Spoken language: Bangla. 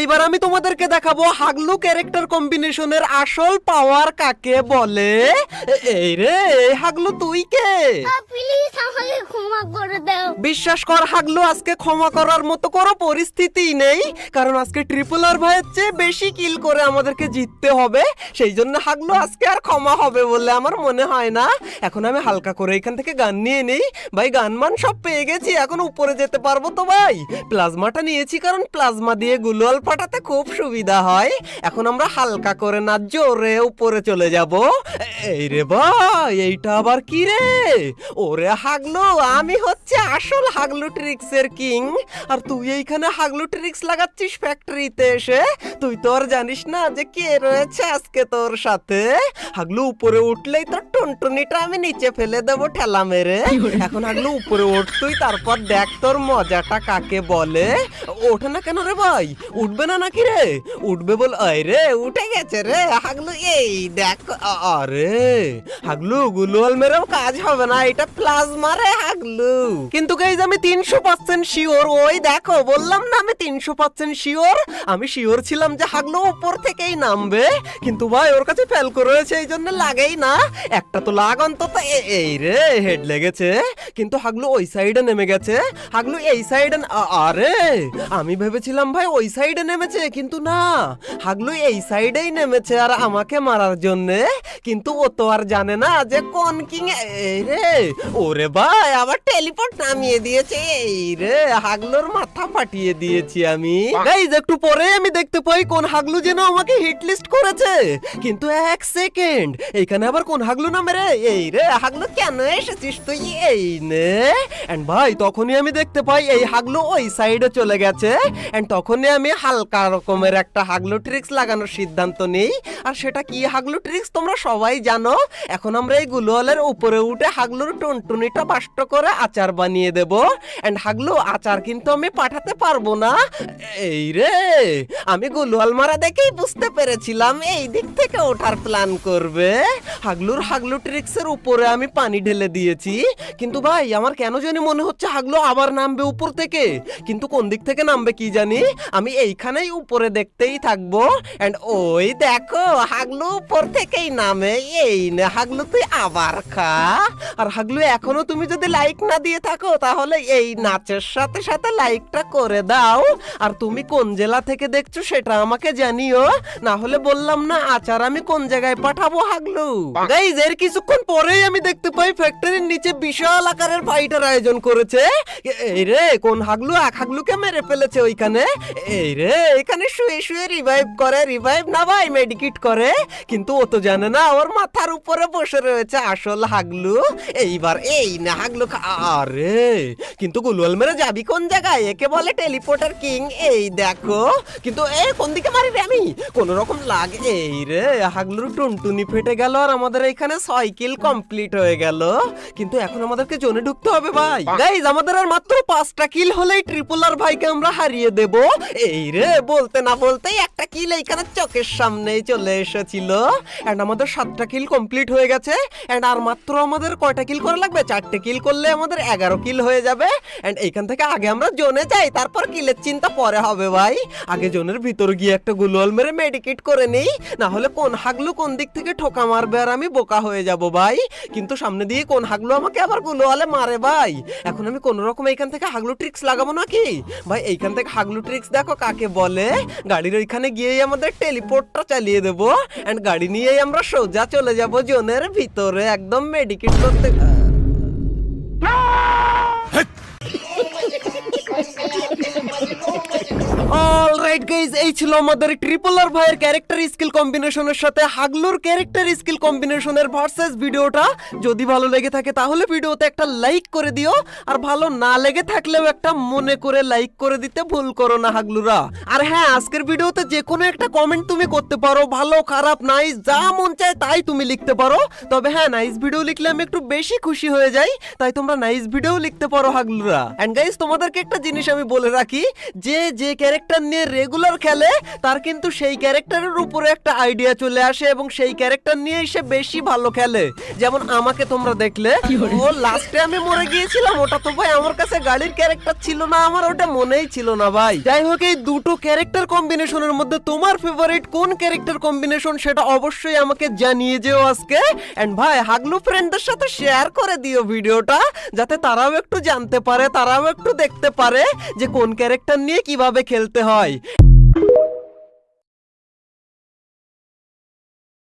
এইবার আমি তোমাদেরকে দেখাবো হাগলু ক্যারেক্টার কম্বিনেশনের আসল পাওয়ার কাকে বলে। এই রে হাগলু, তুই কে? প্লিজ আমাকে ক্ষমা করে দাও। বিশ্বাস কর হাগলু, আজকে ক্ষমা করার মতো কোনো পরিস্থিতি নেই, কারণ আজকে ট্রিপল আর ভাইয়ের চেয়ে বেশি কিল করে আমাদেরকে জিততে হবে। সেই জন্য হাগলু আজকে আর ক্ষমা হবে বলে আমার মনে হয় না। এখন আমি হালকা করে এখান থেকে গান নিয়ে নেই। ভাই গান মান সব পেয়ে গেছি, এখন উপরে যেতে পারবো তো ভাই? প্লাজমাটা নিয়েছি কারণ প্লাজমা দিয়ে গুলোয়াল ফাটাতে খুব সুবিধা হয়। এখন আমরা হালকা করে না জোরে উপরে চলে যাব। এই রে ভাই, এইটা আবার কি রে? ওরে হাগলু, আমি হচ্ছে আসল হাগলু ট্রিক্সের কিং, আর তুই এইখানে হাগলু ট্রিক্স লাগাচ্ছিস ফ্যাক্টরিতে এসে। তুই তো আর জানিস না যে কে রয়েছে আজকে তোর সাথে। হাগলু উপরে উঠলেই তোর টুনটুনিটা আমি নিচে ফেলে দেবো ঠেলা মেরে। এখন হাগলু উপরে উঠ তুই, তারপর দেখ তোর মজাটা কাকে বলে। ওঠে না কেন রে ভাই? উঠবে না নাকি রে? উঠবে বল। আয় রে, উঠে গেছে রে হাগলু। এই দেখ, আরে হাগলু গুলোয়াল মেরেও কাজ হবে না, এটা প্লাজমা রে হাগলু। কিন্তু গাইজ আমি 300% শিওর, ওই দেখো বললাম না আমি 300% শিওর। আমি শিওর ছিলাম যে হাগলু উপর থেকেই নামবে, কিন্তু ভাই ওর কাছে ফেলকো রয়েছে, এই জন্য লাগেই না। একটা তো লাগ অন্তত। এই রে হেড লেগেছে, কিন্তু হাগলু ওই সাইডে নেমে গেছে। হাগলু এই সাইডে, আরে আমি ভেবেছিলাম ভাই ওই সাইডে নেমেছে, কিন্তু না, হাগলু এই সাইডেই নেমেছে আর আমাকে মারার জন্য। কিন্তু ও তো আর জানে না যে কোন কিং। এই রে, ওরে ভাই আবার টেলিপোর্ট নামিয়ে দিয়েছে। এই রে হাগলুর মাথা ফাটিয়ে দিয়েছি আমি। গাইজ একটু পরে আমি দেখতে পাই কোন হাগলু যেন আমাকে হিট লিস্ট করেছে, কিন্তু এক সেকেন্ড, এইখানে আবার কোন হাগলু নামে রে? এই রে হাগলু, কেন এসেছিস তুই? এই নে। এন্ড ভাই তখনই আমি দেখতে পাই এই হাগলু ওই সাইডে চলে গেছে। এন্ড তখনই আমি হালকা রকমের একটা হাগলু ট্রিক্স লাগানোর সিদ্ধান্ত নেই। আর সেটা কি হাগলু ট্রিক্স তোমরা সবাই জানো। এখন আমরা এই গুলোয়ালের উপরে উঠে হাগলুর টুনটুনিটা বাষ্ট করে আচার বানিয়ে দেব। এন্ড হাগলু আচার কিন্তু আমি পাঠাতে পারবো না। এই রে, আমি গুলোয়াল মারা দেখেই বুঝতে পেরেছিলাম এই দিক থেকে ওঠার প্ল্যান করবে। হাগলুর হাগলু ট্রিক্সের উপরে আমি পানি ঢেলে দিয়েছি, কিন্তু ভাই আমার কেন জানি মনে হচ্ছে হাগলু আবার নামবে উপর থেকে। কিন্তু কোন দিক থেকে নামবে কি জানি, আমি এইখানেই উপরে দেখতেই থাকবো। এন্ড ওই দেখো হাগলু উপর থেকেই নামে। এই নে হাগলু, তুই আবার খা। আর হাগলু এখনো তুমি যদি লাইক না দিয়ে থাকো তাহলে এই নাচের সাথে সাথে লাইকটা করে দাও। আর তুমি কোন জেলা থেকে দেখছো সেটা আমাকে জানিও, না হলে বললাম না আচার আমি কোন জায়গায় পাঠাবো হাগলু। গাইজ এর কিছুক্ষণ পরেই আমি দেখতে পাই ফ্যাক্টরির নিচে বিশাল আকারের ফাইটার আয়োজন করেছে। এই রে কোন হাগলু এক হাগলুকে মেরে ফেলেছে ওইখানে। এই রে এখানে শুয়ে শুয়ে রিভাইভ করে, রিভাইভ না ভাই মেডিকিট করে, কিন্তু ও তো জানে না ওর মাথার উপরে বসে রয়েছে আসল হাগলু। এইবার এই না হাগলু, আরে কিন্তু গুলোয়াল মেরে যাবি কোন জায়গায়? একে বলে টেলিপোর্টার কিং। এই দেখো, কিন্তু কোন দিকে মারি রে আমি? কোন রকম লাগ। এই রে হাগলুর টুনটুনি ফেটে গেল আর আমাদের এখানে 6 কিল কমপ্লিট হয়ে গেল। কিন্তু এখন আমাদেরকে জোনে ঢুকতে হবে ভাই। গাইজ আমাদের আর মাত্র 5টা কিল হলেই ট্রিপল আর ভাইকে আমরা হারিয়ে দেব। এই রে বলতে না বলতেই একটা কিল এইখানে চোখের সামনেই চলে এসেছিল। এন্ড আমাদের 7টা কিল কমপ্লিট হয়ে গেছে। এন্ড আর মাত্র আমাদের কয়টা কিল করা লাগবে? 4টে কিল করলে আমাদের 11 কিল হয়ে যাবে। এন্ড এইখান থেকে আগে আমরা জোনে যাই, তারপর কিলের চিন্তা পরে হবে ভাই। আগে জোনের ভিতর গিয়ে একটা গুলোয়াল মেরে মেডিকেট করে নেই, না হলে কোন হাগলু কোন দিক থেকে ঠোকা মারবে আর আমি বোকা হয়ে যাব ভাই। কিন্তু সামনে দিয়ে কোন হাগলু আমাকে আবার গুলোয়ালে মারে ভাই। এখন আমি কোন রকম এইখান থেকে হাগলু ট্রিক্স লাগাবো নাকি ভাই? এইখান থেকে হাগলু ট্রিক্স দেখো কাকে বলে। গাড়ির ওইখানে গিয়েই আমাদের টেলিপোর্টটা চালিয়ে দেবো। এন্ড গাড়ি নিয়েই আমরা সোজা চলে যাব জোনের ভিতরে একদম মেডিকেট করতে। অলরাইট গাইজ, এই ছিল আমাদের ট্রিপল আর ভাইয়ের ক্যারেক্টার স্কিল কম্বিনেশনের সাথে হাগলুর ক্যারেক্টার স্কিল কম্বিনেশনের ভার্সেস ভিডিওটা। যদি ভালো লেগে থাকে তাহলে ভিডিওতে একটা লাইক করে দিও, আর ভালো না লেগে থাকলেও একটা মনে করে লাইক করে দিতে ভুল করো না হাগলুরা। আর হ্যাঁ, আজকের ভিডিওতে যে কোনো একটা কমেন্ট তুমি করতে পারো, ভালো খারাপ নাইস যা মন চায় তাই তুমি লিখতে পারো। তবে হ্যাঁ, নাইস ভিডিও লিখলে আমি একটু বেশি খুশি হয়ে যাই, তাই তোমরা নাইস ভিডিও লিখতে পারো হাগলুরা। এন্ড গাইজ তোমাদেরকে একটা জিনিস আমি বলে রাখি, যে ক্যারেক্টার নিয়ে রেগুলার খেলে তার কিন্তু সেই ক্যারেক্টারের উপরে একটা আইডিয়া চলে আসে এবং সেই ক্যারেক্টার নিয়ে সে বেশি ভালো খেলে। যেমন আমাকে তোমরা দেখলে, ও লাস্টে আমি মরে গিয়েছিলাম, ওটা তো ভাই আমার কাছে গাড়ির ক্যারেক্টার ছিল না, আমার ওটা মনেই ছিল না ভাই। যাই হোক, এই দুটো ক্যারেক্টার কম্বিনেশনের মধ্যে তোমার ফেভারিট কোন ক্যারেক্টার কম্বিনেশন সেটা অবশ্যই আমাকে জানিয়ে যেও আজকে। এন্ড ভাই হাগলু ফ্রেন্ডদের সাথে শেয়ার করে দিও ভিডিওটা, যাতে তারাও একটু জানতে পারে, তারাও একটু দেখতে পারে যে কোন ক্যারেক্টার নিয়ে কিভাবে খেলতে হয়।